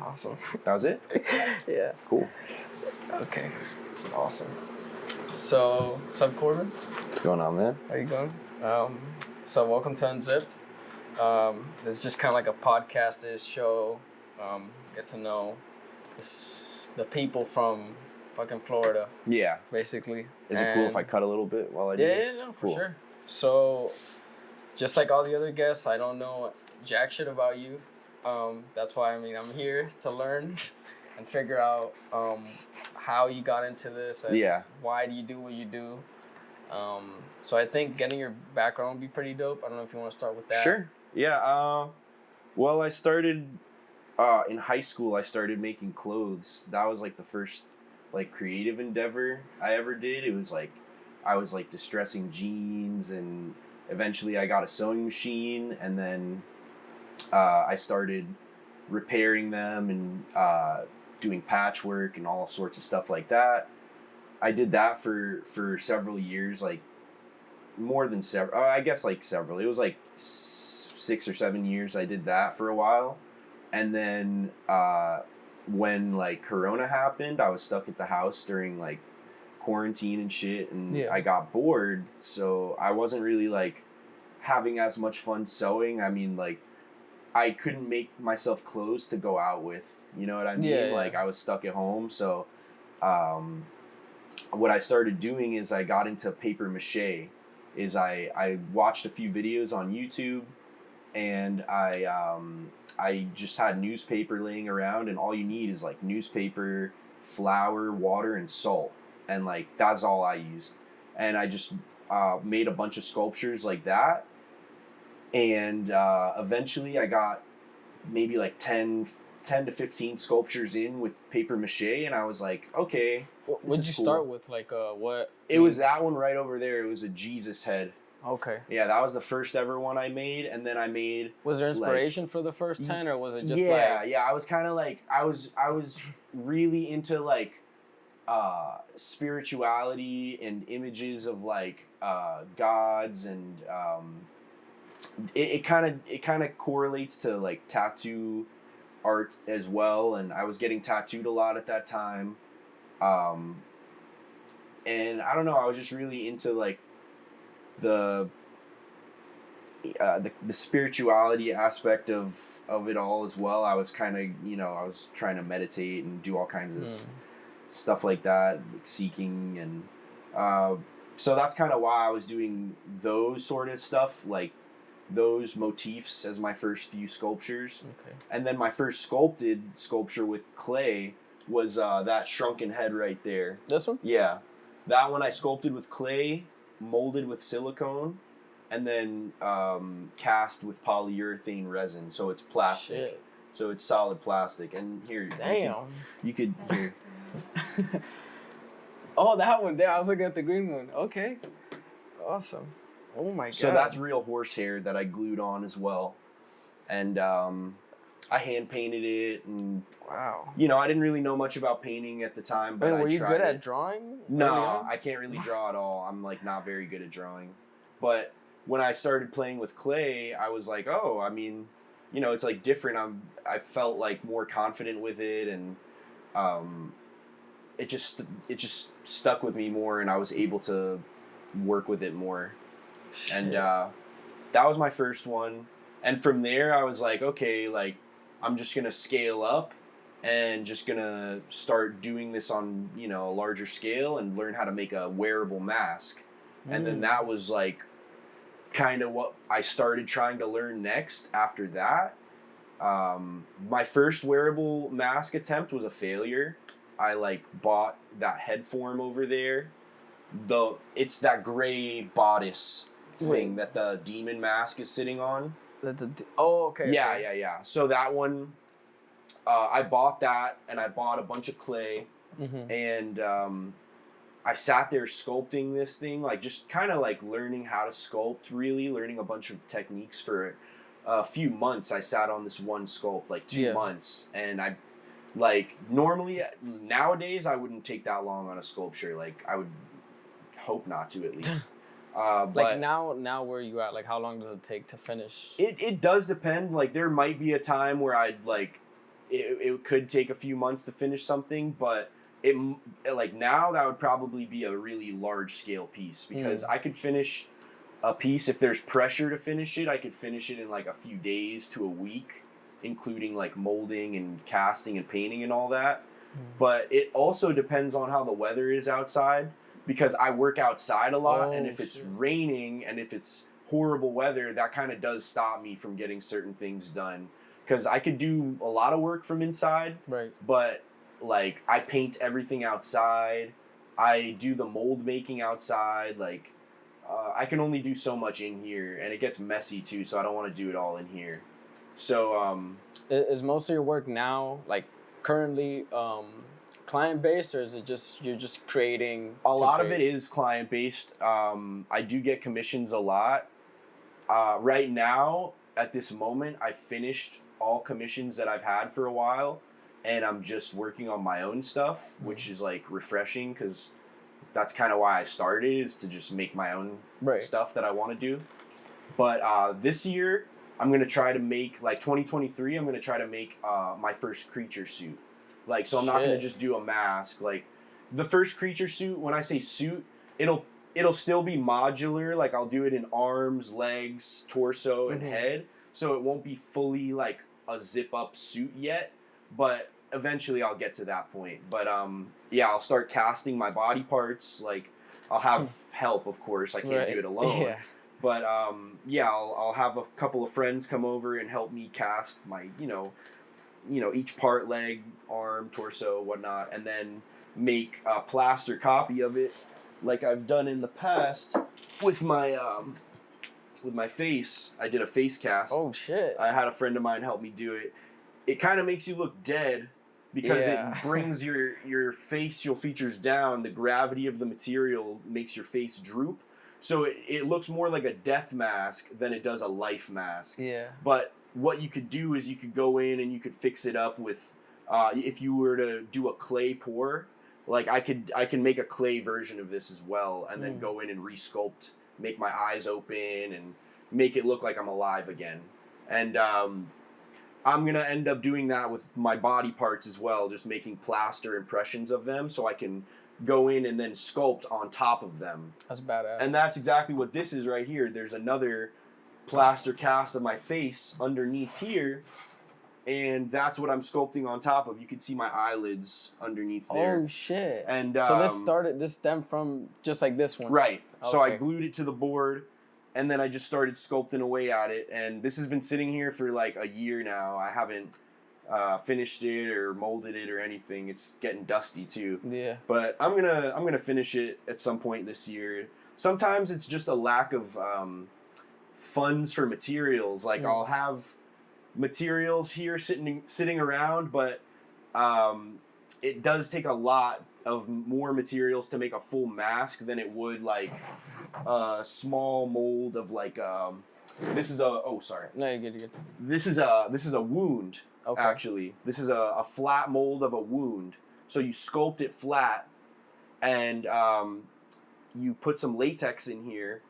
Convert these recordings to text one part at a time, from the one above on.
Awesome. That was it? Yeah. Cool. Okay. Awesome. So, what's up, Corbin? What's going on, man? How you going? So welcome to Unzipped. It's just kind of like a podcast-ish show. Get to know the people from fucking Florida. Yeah. Basically. Is it cool if I cut a little bit while I do this? Yeah, no, for sure. So, just like all the other guests, I don't know jack shit about you. That's why I'm here to learn and figure out how you got into this and why do you do what you do. So I think getting your background would be pretty dope. I don't know if you want to start with that. Sure. Yeah. Well, I started in high school. I started making clothes. That was like the first like creative endeavor I ever did. It was like I was like distressing jeans, and eventually I got a sewing machine, and then I started repairing them and doing patchwork and all sorts of stuff like that. I did that for several years, like more than several. I guess like several. It was like 6 or 7 years I did that for a while. And then when like Corona happened, I was stuck at the house during like quarantine and shit, and I got bored. So I wasn't really like having as much fun sewing. I mean, like I couldn't make myself clothes to go out with. You know what I mean? Yeah. Like I was stuck at home. So what I started doing is I got into paper mache. I watched a few videos on YouTube, and I just had newspaper laying around, and all you need is like newspaper, flour, water, and salt, and like that's all I used. And I just made a bunch of sculptures like that, and eventually I got maybe like 10 to 15 sculptures in with paper mache, and I was like, okay. What did you start with? Like, what? It was that one right over there. It was a Jesus head. Okay. Yeah, that was the first ever one I made, and then I made. Was there inspiration for the first 10, or was it just Yeah. I was kind of like I was really into like spirituality and images of like gods, and it kind of correlates to like tattoo art as well, and I was getting tattooed a lot at that time. And I don't know, I was just really into like the spirituality aspect of it all as well. I was kind of, I was trying to meditate and do all kinds of stuff like that, like seeking, and so that's kind of why I was doing those sort of stuff, like those motifs as my first few sculptures. Okay. And then my first sculpted sculpture with clay was that shrunken head right there. This one? Yeah. That one I sculpted with clay, molded with silicone, and then cast with polyurethane resin. So it's plastic. Shit. So it's solid plastic. And here, damn. You could here. Oh, that one there. I was looking at the green one. Okay. Awesome. Oh my god. So that's real horsehair that I glued on as well. And I hand painted it, and wow. I didn't really know much about painting at the time, but were you good at it. drawing? No, I can't really draw at all. I'm like not very good at drawing. But when I started playing with clay, I was like, oh, I mean, it's like different. I felt like more confident with it, and it just stuck with me more, and I was able to work with it more. Shit. And that was my first one. And from there, I was like, okay, like I'm just gonna scale up and just gonna start doing this on a larger scale and learn how to make a wearable mask. And then that was like kind of what I started trying to learn next after that. My first wearable mask attempt was a failure. I like bought that head form over there. It's that gray bodice thing that the demon mask is sitting on. Okay. Yeah. So that one, I bought that, and I bought a bunch of clay, and I sat there sculpting this thing, like just kind of like learning how to sculpt, really learning a bunch of techniques for a few months. I sat on this one sculpt, like 2 months, and I like normally nowadays I wouldn't take that long on a sculpture. Like I would hope not to, at least. Like but now where are you at? Like how long does it take to finish? It does depend. Like there might be a time where I'd like it could take a few months to finish something, but like now that would probably be a really large scale piece, because I could finish a piece if there's pressure to finish it. I could finish it in like a few days to a week, including like molding and casting and painting and all that. But it also depends on how the weather is outside, because I work outside a lot, and if it's raining and if it's horrible weather, that kind of does stop me from getting certain things done. Because I could do a lot of work from inside, right? But like I paint everything outside, I do the mold making outside. Like I can only do so much in here, and it gets messy too. So I don't want to do it all in here. So is most of your work now like currently client based, or is it just you're just creating? A lot of it is client based. I do get commissions a lot. Right now, at this moment, I finished all commissions that I've had for a while, and I'm just working on my own stuff, which is like refreshing, because that's kind of why I started, is to just make my own stuff that I want to do. But this year, I'm going to try to make, like 2023, I'm going to try to make my first creature suit. Like, so I'm not going to just do a mask. Like, the first creature suit, when I say suit, it'll still be modular. Like, I'll do it in arms, legs, torso, and head. So it won't be fully like a zip up suit yet, but eventually I'll get to that point. But yeah, I'll start casting my body parts. Like, I'll have help, of course. I can't do it alone. Yeah. But yeah, I'll have a couple of friends come over and help me cast my, you know, each part, leg, arm, torso, whatnot, and then make a plaster copy of it, like I've done in the past with my face. I did a face cast. Oh shit! I had a friend of mine help me do it. It kind of makes you look dead, because it brings your facial features down. The gravity of the material makes your face droop, so it looks more like a death mask than it does a life mask. Yeah. But what you could do is you could go in and you could fix it up with, if you were to do a clay pour, like I can make a clay version of this as well, and then go in and resculpt, make my eyes open and make it look like I'm alive again. And I'm gonna end up doing that with my body parts as well, just making plaster impressions of them, so I can go in and then sculpt on top of them. That's badass. And that's exactly what this is right here. There's another plaster cast of my face underneath here, and that's what I'm sculpting on top of. You can see my eyelids underneath there. Oh shit! And so this stemmed from just like this one, right? Okay. So I glued it to the board, and then I just started sculpting away at it. And this has been sitting here for like a year now. I haven't finished it or molded it or anything. It's getting dusty too. Yeah. But I'm gonna finish it at some point this year. Sometimes it's just a lack of funds for materials. Like I'll have materials here sitting around, but it does take a lot of more materials to make a full mask than it would like a small mold of like this is a sorry. No, you're good. This is a wound. Okay. Actually, this is a flat mold of a wound. So you sculpt it flat, and you put some latex in here,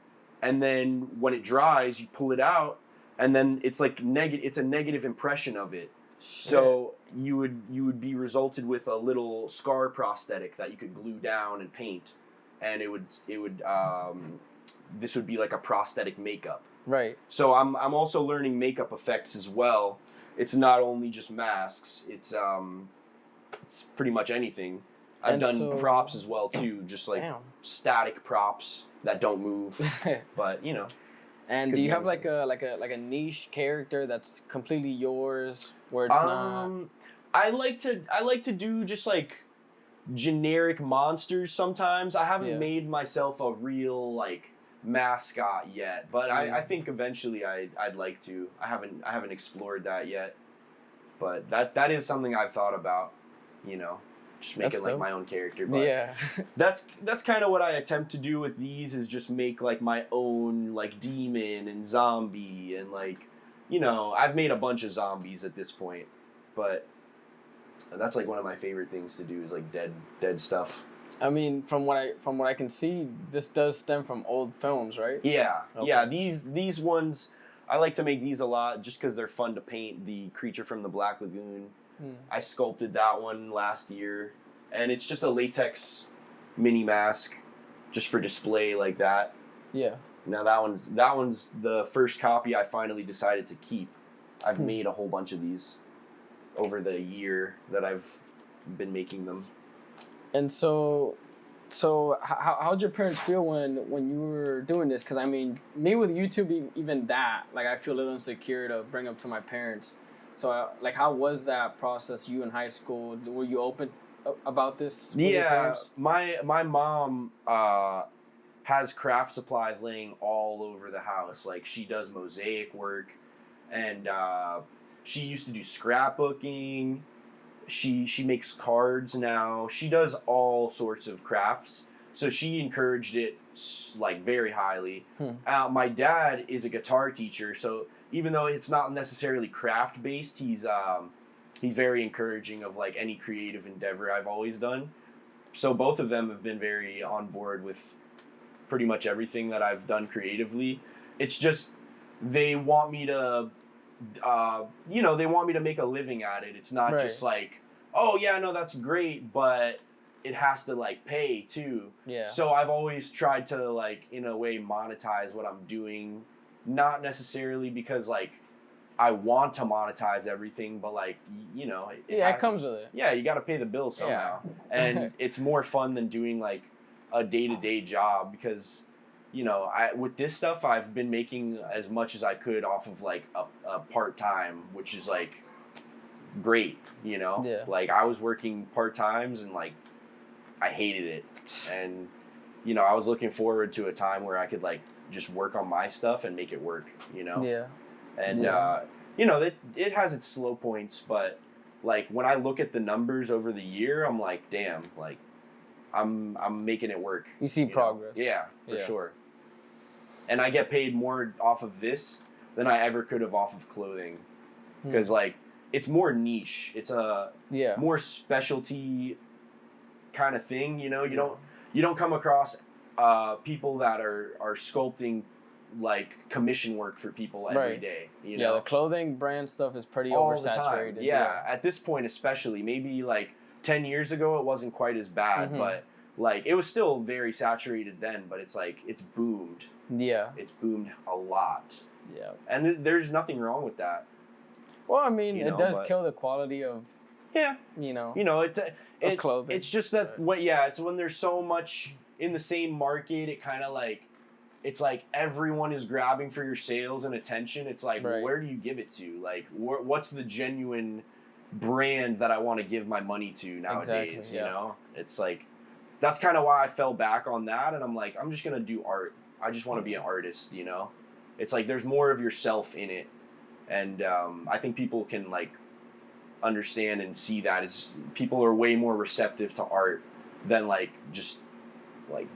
and then when it dries, you pull it out, and then it's like it's a negative impression of it. Shit. So you would be resulted with a little scar prosthetic that you could glue down and paint, and it would this would be like a prosthetic makeup. Right. So I'm also learning makeup effects as well. It's not only just masks. It's pretty much anything. I've done props as well too, just like static props that don't move. But you know. And do you have like a niche character that's completely yours, where it's not? I like to do just like generic monsters sometimes. I haven't made myself a real like mascot yet, but I think eventually I'd like to. I haven't explored that yet, but that is something I've thought about, you know, just making like my own character. But yeah, that's kind of what I attempt to do with these, is just make like my own like demon and zombie, and like, you know, I've made a bunch of zombies at this point, but that's like one of my favorite things to do, is like dead stuff. I mean, from what I can see, this does stem from old films, right? Yeah, okay. Yeah. These ones, I like to make these a lot just because they're fun to paint. The creature from the Black Lagoon. I sculpted that one last year, and it's just a latex mini mask, just for display like that. Yeah. Now that one's the first copy I finally decided to keep. I've made a whole bunch of these over the year that I've been making them. And so how'd your parents feel when you were doing this? Because I mean, me with YouTube, even that, like I feel a little insecure to bring up to my parents. So like, how was that process? You in high school, were you open about this? With your parents? My mom has craft supplies laying all over the house. Like she does mosaic work, and she used to do scrapbooking. She makes cards now. She does all sorts of crafts. So she encouraged it like very highly. My dad is a guitar teacher, so even though it's not necessarily craft based, he's very encouraging of like any creative endeavor I've always done. So both of them have been very on board with pretty much everything that I've done creatively. It's just they want me to they want me to make a living at it. It's not just like, oh yeah, no, that's great, but it has to like pay too. Yeah. So I've always tried to like in a way monetize what I'm doing, not necessarily because like I want to monetize everything, but like it comes with it. Yeah, you got to pay the bills somehow, and it's more fun than doing like a day-to-day job because. With this stuff, I've been making as much as I could off of like a part-time, which is like great, Yeah. Like I was working part-times and like I hated it. And, I was looking forward to a time where I could like just work on my stuff and make it work, Yeah. And, it has its slow points, but like when I look at the numbers over the year, I'm like, damn, like I'm making it work. You see progress. Yeah, for sure. And I get paid more off of this than I ever could have off of clothing. Because, like, it's more niche. It's a more specialty kind of thing, You don't come across people that are sculpting, like, commission work for people every day, Yeah, the clothing brand stuff is pretty oversaturated. Yeah, at this point especially. Maybe, like, 10 years ago it wasn't quite as bad, but, like, it was still very saturated then, but it's, like, it's boomed. Yeah. It's boomed a lot. Yeah. And there's nothing wrong with that. Well, I mean, it does kill the quality of, of clothing. It's just that, it's when there's so much in the same market, it kind of like, it's like everyone is grabbing for your sales and attention. It's like, where do you give it to? Like, what's the genuine brand that I want to give my money to nowadays, exactly, It's like, that's kind of why I fell back on that, and I'm like, I'm just going to do art. I just want to be an artist, It's like there's more of yourself in it, and I think people can like understand and see that people are way more receptive to art than like just like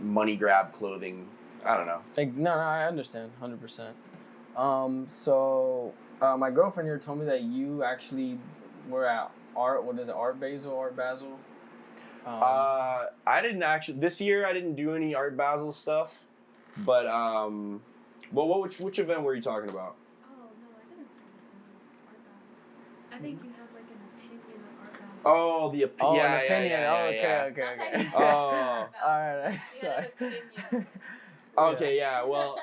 money grab clothing. I don't know. Like no, I understand 100%. So my girlfriend here told me that you actually were at Art Basel? I didn't actually this year. I didn't do any Art Basel stuff. But which event were you talking about? Oh no, I didn't say it was Art Basel. I think you had like an opinion on Art Basel. Oh, the opinion. Oh, an opinion. Okay. Oh, all right. Sorry. Okay, yeah. Well,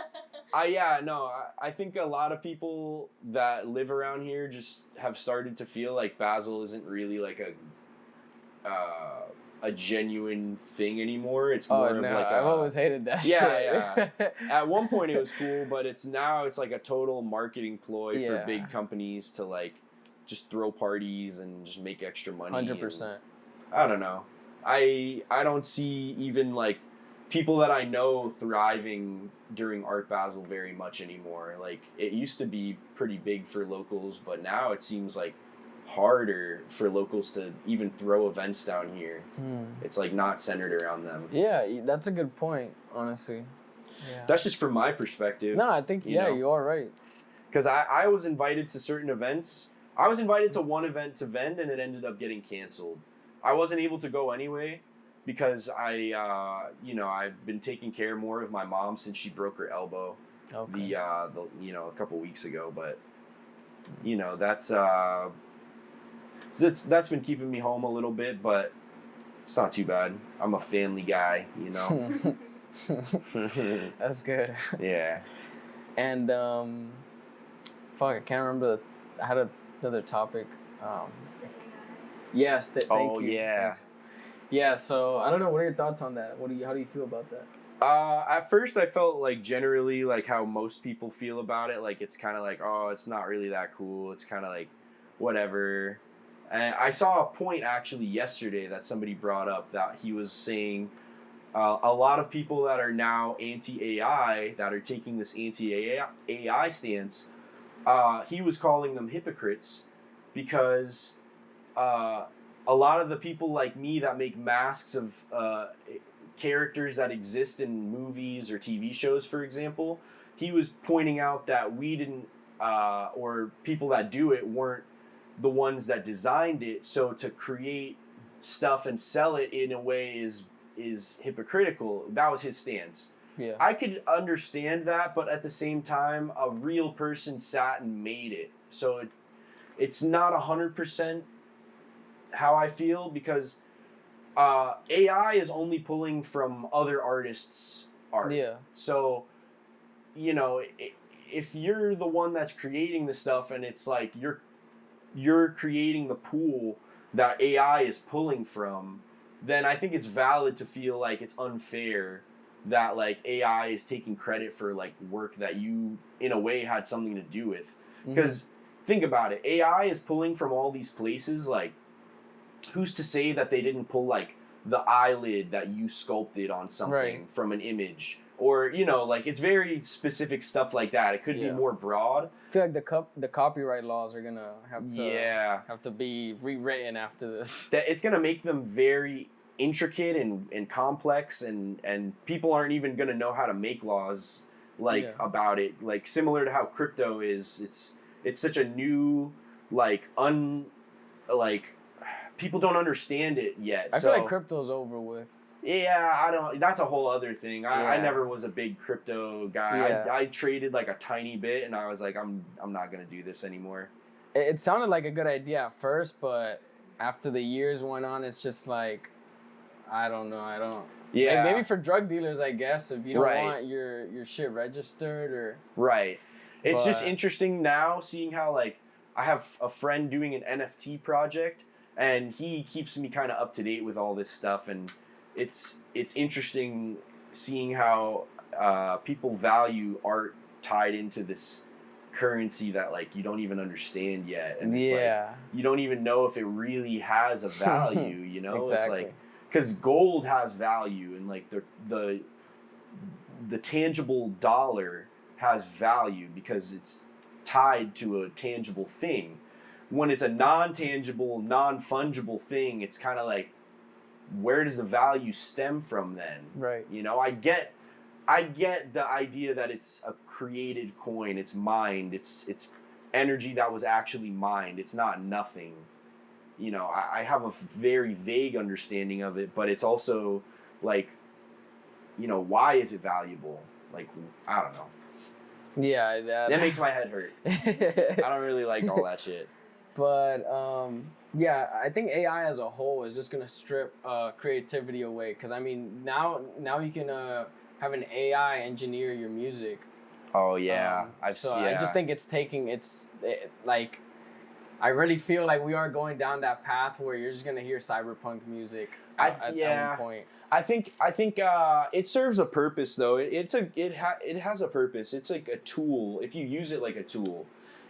I think a lot of people that live around here just have started to feel like Basel isn't really like a genuine thing anymore. It's more of like I've always hated that shit. Yeah. At one point it was cool, but it's like a total marketing ploy for big companies to like just throw parties and just make extra money. 100%. I don't know. I don't see even like people that I know thriving during Art Basel very much anymore. Like it used to be pretty big for locals, but now it seems like harder for locals to even throw events down here. It's like not centered around them. Yeah, that's a good point, honestly. Yeah. That's just from my perspective. No, I think you are right. Because I was invited to certain events. I was invited to one event to vend, and it ended up getting canceled. I wasn't able to go anyway because I've been taking care more of my mom since she broke her elbow. Okay. the a couple weeks ago, but that's that's been keeping me home a little bit, but it's not too bad. I'm a family guy, That's good. Yeah. And fuck, I can't remember. I had another topic. The AI. Yes. Thank Oh, you. yeah. Thanks. Yeah. So I don't know. What are your thoughts on that? How do you feel about that? At first I felt like generally like how most people feel about it, like it's kind of like, oh, it's not really that cool. It's kind of like whatever. And I saw a point actually yesterday that somebody brought up that he was saying a lot of people that are now anti-AI, that are taking this anti-AI stance, he was calling them hypocrites because a lot of the people like me that make masks of characters that exist in movies or TV shows, for example, he was pointing out that we didn't, or people that do it weren't the ones that designed it. So to create stuff and sell it in a way is hypocritical. That was his stance. Yeah. I could understand that, but at the same time, a real person sat and made it. So it's not 100% how I feel, because AI is only pulling from other artists' art. Yeah. So, if you're the one that's creating the stuff and it's like you're creating the pool that AI is pulling from, then I think it's valid to feel like it's unfair that like AI is taking credit for like work that you in a way had something to do with. Because think about it, AI is pulling from all these places. Like, who's to say that they didn't pull like the eyelid that you sculpted on something from an image? Or, like it's very specific stuff like that. It could be more broad. I feel like the copyright laws are gonna have to be rewritten after this. It's gonna make them very intricate and complex, and people aren't even gonna know how to make laws about it. Like similar to how crypto is. It's such a new people don't understand it yet. I feel like crypto's over with. Yeah, I don't. That's a whole other thing. I never was a big crypto guy. Yeah. I traded like a tiny bit, and I was like, I'm not gonna do this anymore. It sounded like a good idea at first, but after the years went on, it's just like, I don't know. Yeah. Like maybe for drug dealers, I guess, if you don't want your shit registered or. Right. It's just interesting now seeing how like I have a friend doing an NFT project, and he keeps me kind of up to date with all this stuff, and it's interesting seeing how people value art tied into this currency that like you don't even understand yet, and it's like you don't even know if it really has a value. Exactly. It's like, because gold has value, and like the tangible dollar has value because it's tied to a tangible thing. When it's a non-tangible, non-fungible thing, it's kind of like, where does the value stem from then? Right. I get the idea that it's a created coin, it's mined, it's energy that was actually mined, it's not nothing. I have a very vague understanding of it, but it's also like, why is it valuable? Like, I don't know. Yeah. That makes my head hurt. I don't really like all that shit. But yeah, I think AI as a whole is just gonna strip creativity away. Because I mean, now you can have an AI engineer your music. Oh yeah, I just think like, I really feel like we are going down that path where you're just gonna hear cyberpunk music at one point. I think it serves a purpose though. It has a purpose. It's like a tool if you use it like a tool.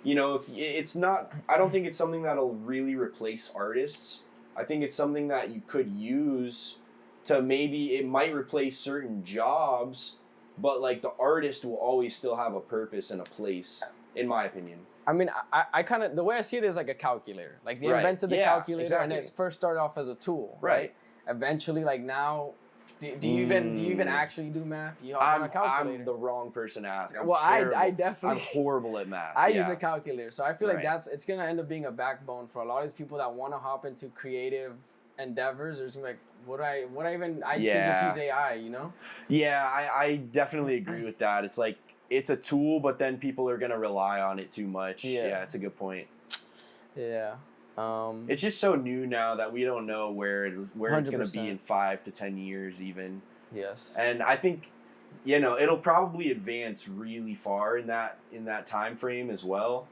If it's not, I don't think it's something that'll really replace artists. I think it's something that you could use to it might replace certain jobs, but like the artist will always still have a purpose and a place, in my opinion. I mean, I kind of, the way I see it is like a calculator. Like they invented the calculator and it first started off as a tool, right? Eventually, like now, do you even actually do math? You hop on a calculator. I'm the wrong person to ask. I definitely. I'm horrible at math. I use a calculator, so I feel like it's gonna end up being a backbone for a lot of these people that want to hop into creative endeavors. There's like, could just use AI, Yeah, I definitely agree with that. It's like, it's a tool, but then people are gonna rely on it too much. Yeah. It's a good point. Yeah. It's just so new now that we don't know where it's gonna 100%. be in 5 to 10 years even. Yes. And I think, you know, it'll probably advance really far in that time frame as well.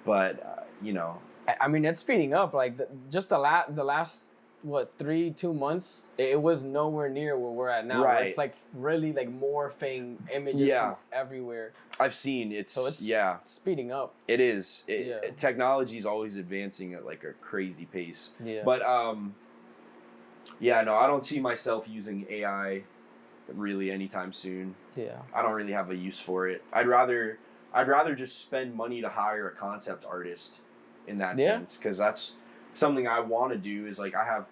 But you know, I mean, it's speeding up. Like just the last what 2 months, it was nowhere near where we're at now. Right. It's like really like morphing images from everywhere. I've seen it's speeding up. It is. Technology is always advancing at like a crazy pace. Yeah. But no, I don't see myself using AI really anytime soon. Yeah. I don't really have a use for it. I'd rather just spend money to hire a concept artist in that sense, because that's something I want to do. Is like I have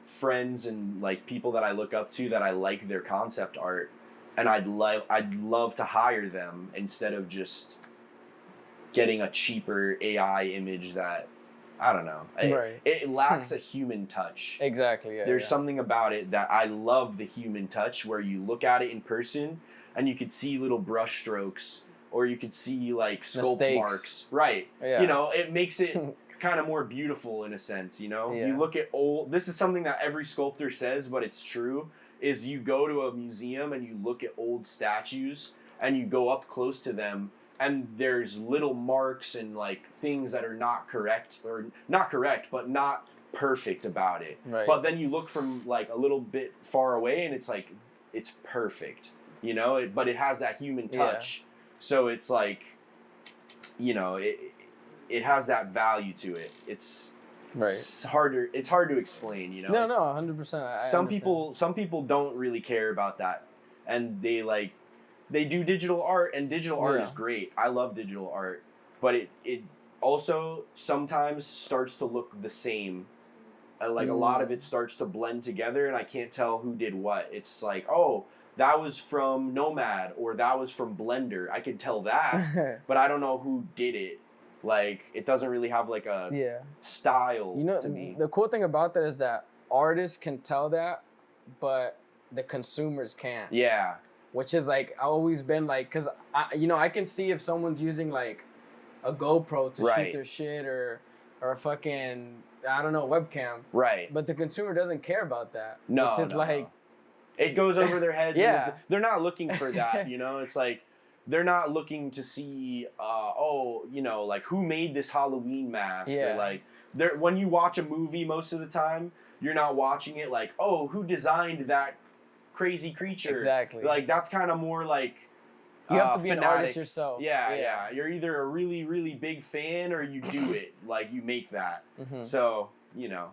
friends and like people that I look up to that I like their concept art, and I'd love to hire them instead of just getting a cheaper AI image that I don't know. It lacks a human touch. Exactly. Yeah, There's something about it that I love, the human touch, where you look at it in person and you could see little brush strokes, or you could see like sculpt marks. Right. Yeah. You know, it makes it kind of more beautiful in a sense, you know? Yeah. You look at this is something that every sculptor says, but it's true, is you go to a museum and you look at old statues and you go up close to them, and there's little marks and like things that are not correct, but not perfect about it. Right. But then you look from like a little bit far away and it's like, it's perfect, you know, but it has that human touch. Yeah. So it's like, you know, it has that value to it. It's hard to explain, you know. No, 100%. Some people don't really care about that, and they do digital art, and digital art is great. I love digital art, but it also sometimes starts to look the same. Like a lot of it starts to blend together, and I can't tell who did what. It's like, oh, that was from Nomad, or that was from Blender. I can tell that, but I don't know who did it. Like, it doesn't really have like a style to me. The cool thing about that is that artists can tell that, but the consumers can't. Yeah. Which is like, I've always been like, because I can see if someone's using like a GoPro to shoot their shit, or a fucking, I don't know, webcam. Right. But the consumer doesn't care about that. No. Which is like. It goes over their heads. Yeah. They're not looking for that, you know? It's like, they're not looking to see, like who made this Halloween mask. Yeah. Or like, when you watch a movie most of the time, you're not watching it like, oh, who designed that crazy creature? Exactly. Like, that's kind of more like you have to be fanatics. an artist yourself. Yeah. You're either a really, really big fan, or you do it. Like, you make that. Mm-hmm. So, you know.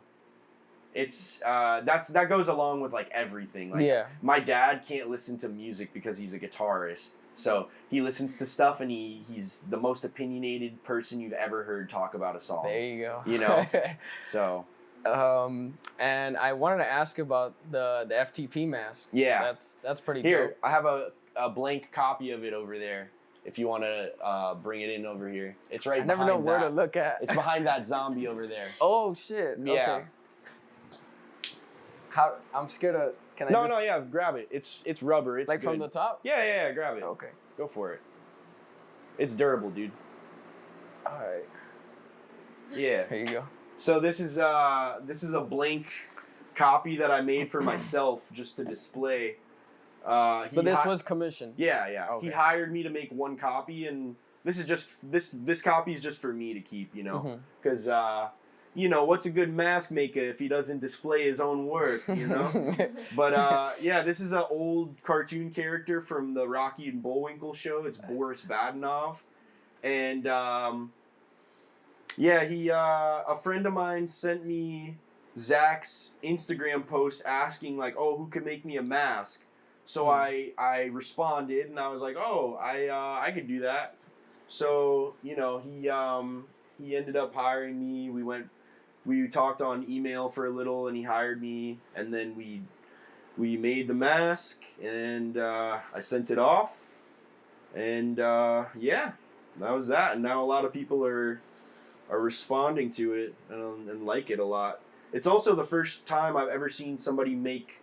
It's that goes along with like everything. Like my dad can't listen to music because he's a guitarist. So he listens to stuff, and he's the most opinionated person you've ever heard talk about a song. There you go. You know. So and I wanted to ask about the FTP mask. Yeah. That's pretty Here, dope. I have a blank copy of it over there. If you want to bring it in over here. It's right behind that. I never know where to look at. It's behind that zombie over there. Oh shit. Yeah. Okay. I'm scared of. Can I? No, grab it. It's rubber. It's like good. from the top. Yeah, grab it. Okay. Go for it. It's durable, dude. All right. Yeah. Here you go. So this is a blank copy that I made for myself just to display. So this was commissioned. Yeah. Okay. He hired me to make one copy, and this is just this copy is just for me to keep, you know, because. What's a good mask maker if he doesn't display his own work, you know? But, this is an old cartoon character from the Rocky and Bullwinkle show. It's Boris Badenov. And, a friend of mine sent me Zach's Instagram post asking, like, oh, who could make me a mask? So I responded, and I was like, oh, I could do that. So, he ended up hiring me. We talked on email for a little, and he hired me, and then we made the mask, and I sent it off, and that was that. And now a lot of people are responding to it and like it a lot. It's also the first time I've ever seen somebody make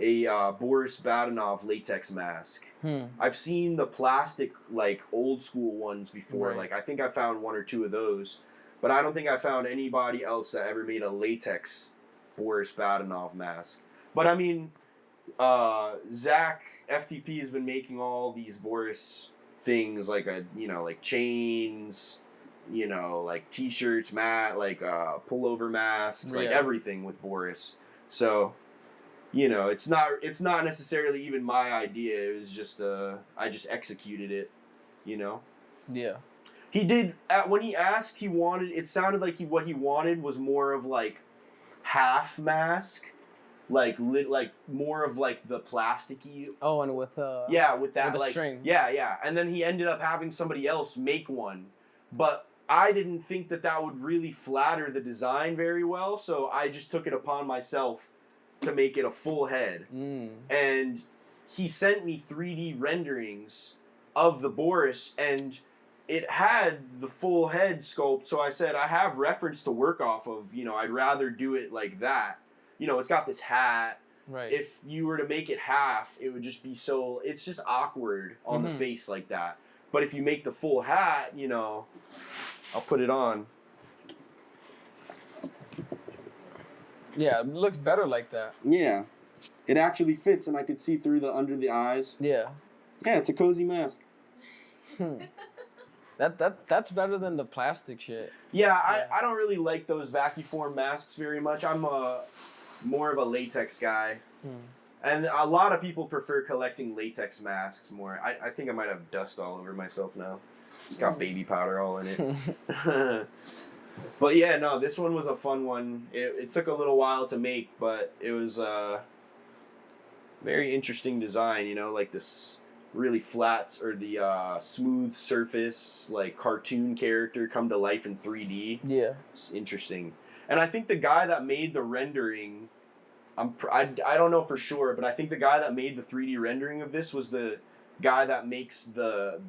a Boris Badenov latex mask. I've seen the plastic, like, old school ones before. Right. Like, I think I found 1 or 2 of those. But I don't think I found anybody else that ever made a latex Boris Badenov mask. But, I mean, Zac FTP has been making all these Boris things, like, like chains, like T-shirts, like, pullover masks, like, everything with Boris. So... it's not necessarily even my idea. It was just I just executed it, Yeah. He did when he asked, it sounded like what he wanted was more of like half mask, like more of like the plasticky. Oh, and with with that with a like string. Yeah, and then he ended up having somebody else make one, but I didn't think that would really flatter the design very well, so I just took it upon myself to make it a full head. And he sent me 3D renderings of the Boris, and it had the full head sculpt, so I said, I have reference to work off of, I'd rather do it like that. It's got this hat. Right. If you were to make it half, it would just be it's just awkward on the face like that. But if you make the full hat, I'll put it on. Yeah, it looks better like that. Yeah. It actually fits, and I could see through under the eyes. Yeah. Yeah, it's a cozy mask. That's better than the plastic shit. Yeah, I don't really like those vacuform masks very much. I'm more of a latex guy. And a lot of people prefer collecting latex masks more. I think I might have dust all over myself now. It's got baby powder all in it. But yeah, no, this one was a fun one. It took a little while to make, but it was a very interesting design, like this really flat or the smooth surface, like cartoon character come to life in 3D. Yeah. It's interesting. And I think the guy that made the rendering, I don't know for sure, but I think the guy that made the 3D rendering of this was the guy that makes the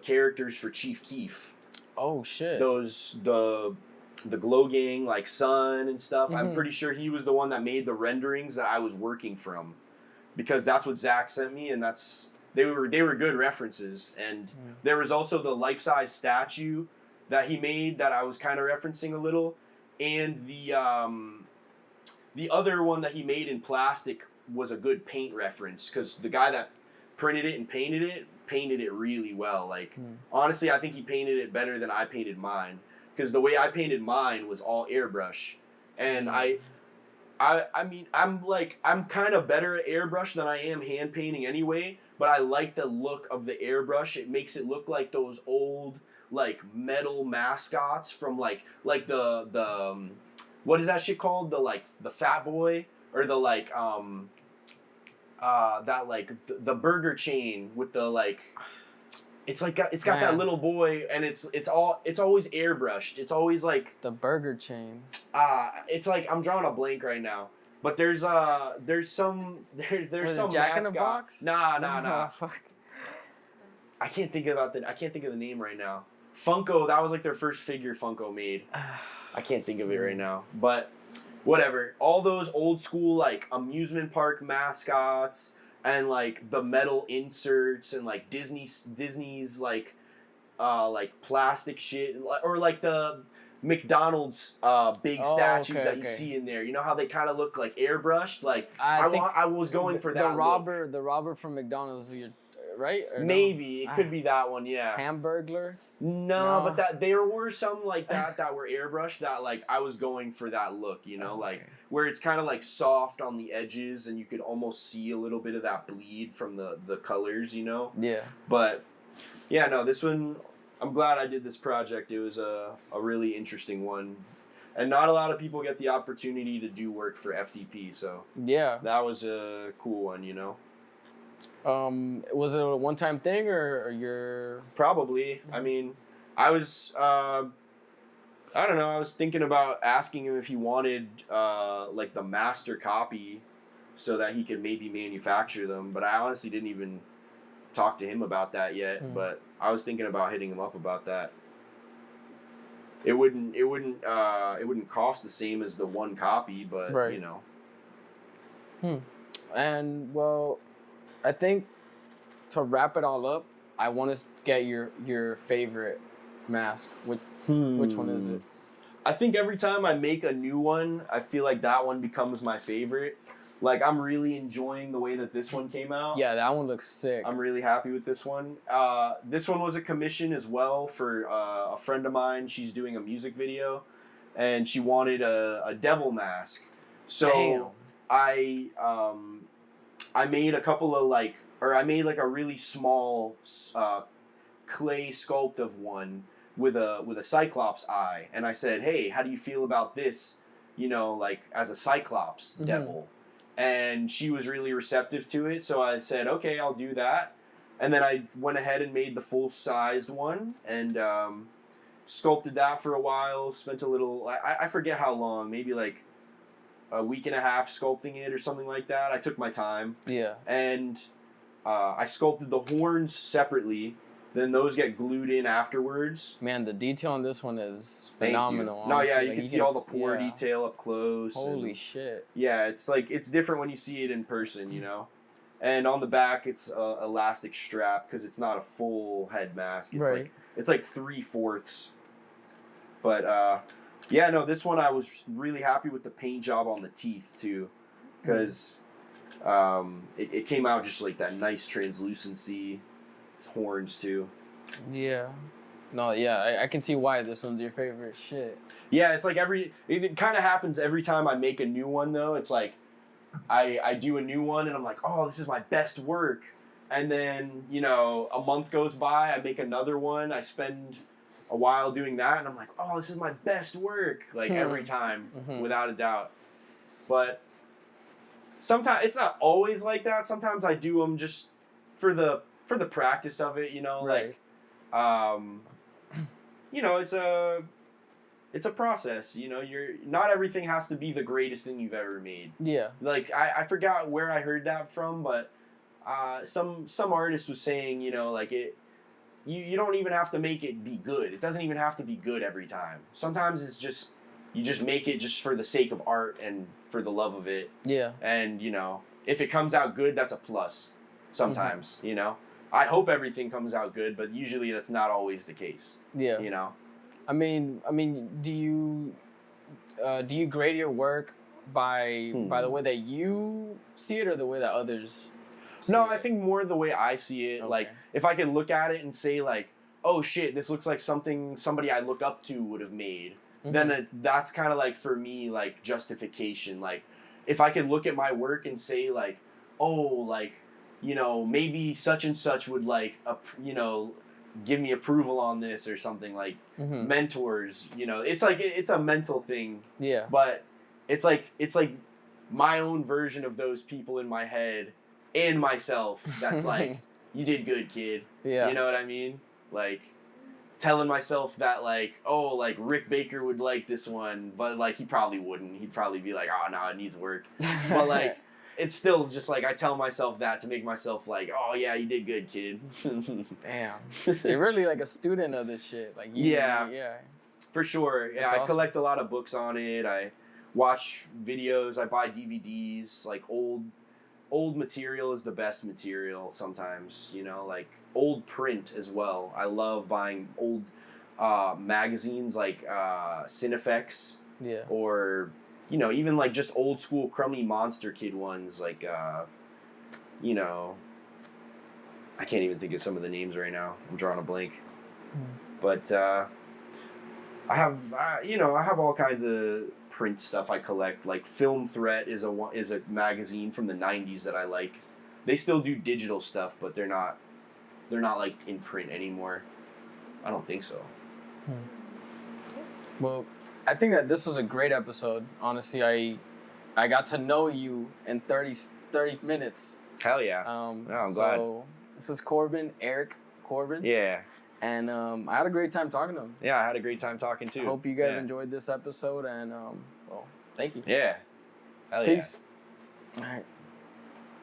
characters for Chief Keef. Oh shit. The Glow Gang, like Sun and stuff. I'm pretty sure he was the one that made the renderings that I was working from, because that's what Zac sent me, and they were good references. And there was also the life-size statue that he made that I was kind of referencing a little, and the other one that he made in plastic was a good paint reference, because the guy that printed it and painted it really well. Like, honestly, I think he painted it better than I painted mine, because the way I painted mine was all airbrush, and I mean, I'm kind of better at airbrush than I am hand painting anyway, but I like the look of the airbrush. It makes it look like those old, like, metal mascots from like the what is that shit called? The Fat Boy, or the that like the burger chain with the like, it's got that little boy, and it's always airbrushed. It's always like the burger chain. It's like, I'm drawing a blank right now, but there's some Jack in the Box. Nah. Fuck. I can't think of the name right now. Funko, that was like their first figure Funko made. I can't think of it right now, but whatever. All those old school like amusement park mascots, and like the metal inserts, and like Disney's like plastic shit, or like the McDonald's big statues that you see in there. You know how they kind of look like airbrushed? Like, I was going for that. The robber from McDonald's, right? Or maybe it could be that one. Yeah. Hamburglar. No, but there were some like that were airbrushed, that like I was going for that look, like where it's kind of like soft on the edges, and you could almost see a little bit of that bleed from the colors, Yeah. But yeah, no, this one, I'm glad I did this project. It was a really interesting one, and not a lot of people get the opportunity to do work for FTP, so yeah, that was a cool one, Was it a one-time thing, or you're... Probably. I mean, I was, I don't know, I was thinking about asking him if he wanted, like, the master copy so that he could maybe manufacture them, but I honestly didn't even talk to him about that yet, but I was thinking about hitting him up about that. It wouldn't cost the same as the one copy, but, right. And well, I think to wrap it all up, I want to get your favorite mask. Which one is it? I think every time I make a new one, I feel like that one becomes my favorite. Like, I'm really enjoying the way that this one came out. Yeah, that one looks sick. I'm really happy with this one. This one was a commission as well for a friend of mine. She's doing a music video, and she wanted a devil mask. So I made a couple of I made like a really small clay sculpt of one with a Cyclops eye, and I said, hey, how do you feel about this? You know, like as a Cyclops devil. And she was really receptive to it, so I said, okay, I'll do that. And then I went ahead and made the full-sized one, and sculpted that for a while, spent a little, I forget how long, maybe like a week and a half sculpting it or something like that. I took my time. Yeah. And I sculpted the horns separately, then those get glued in afterwards. Man, the detail on this one is phenomenal. Thank you. No, yeah, you can see all the pore detail up close. Holy shit. Yeah, it's different when you see it in person, you know? And on the back, it's a elastic strap because it's not a full head mask. It's it's like 3/4. But yeah, no, this one I was really happy with the paint job on the teeth too, because it came out just like that nice translucency. It's horns too. Yeah. No, yeah, I can see why this one's your favorite shit. Yeah, it's like it kind of happens every time I make a new one though. It's like I do a new one and I'm like, oh, this is my best work. And then, you know, a month goes by, I make another one, I spend a while doing that, and I'm like, oh, this is my best work. Like every time, without a doubt. But sometimes, it's not always like that. Sometimes I do them just for the practice of it, you know, like, you know, it's a process, you know, not everything has to be the greatest thing you've ever made. Yeah. Like, I forgot where I heard that from, but some artist was saying, you know, like you don't even have to make it be good. It doesn't even have to be good every time. Sometimes it's just, you just make it just for the sake of art and for the love of it. Yeah. And, you know, if it comes out good, that's a plus sometimes, you know. I hope everything comes out good, but usually that's not always the case. Yeah. You know? I mean, do you grade your work by the way that you see it or the way that others see it? I think more the way I see it. Okay. Like, if I can look at it and say, like, oh, shit, this looks like something somebody I look up to would have made, then that's kind of, like, for me, like, justification. Like, if I could look at my work and say, like, oh, like, you know, maybe such and such would, like, you know, give me approval on this or something, like mentors, you know, it's like, it's a mental thing. Yeah. But it's like my own version of those people in my head and myself that's like, you did good, kid. Yeah. You know what I mean? Like, telling myself that, like, oh, like, Rick Baker would like this one, but, like, he probably wouldn't. He'd probably be like, oh, no, it needs work. But, like, it's still just like I tell myself that to make myself like, oh yeah, you did good, kid. Damn, you're really like a student of this shit. Like, yeah, for sure. Yeah, I collect a lot of books on it. I watch videos. I buy DVDs. Like old material is the best material sometimes. You know, like old print as well. I love buying old magazines like Cinefex. Yeah. Or, you know, even like just old school crummy Monster Kid ones, like, you know, I can't even think of some of the names right now. I'm drawing a blank. But I have, you know, I have all kinds of print stuff I collect. Like Film Threat is a magazine from the 90s that I like. They still do digital stuff, but they're not like in print anymore. I don't think so. Well, I think that this was a great episode. Honestly, I got to know you in 30 minutes. Hell yeah. I'm glad. This is Eric Corbin. Yeah. And I had a great time talking to him. Yeah, I had a great time talking too. I hope you guys enjoyed this episode, and well, thank you. Yeah. Hell Peace. Yeah. All right.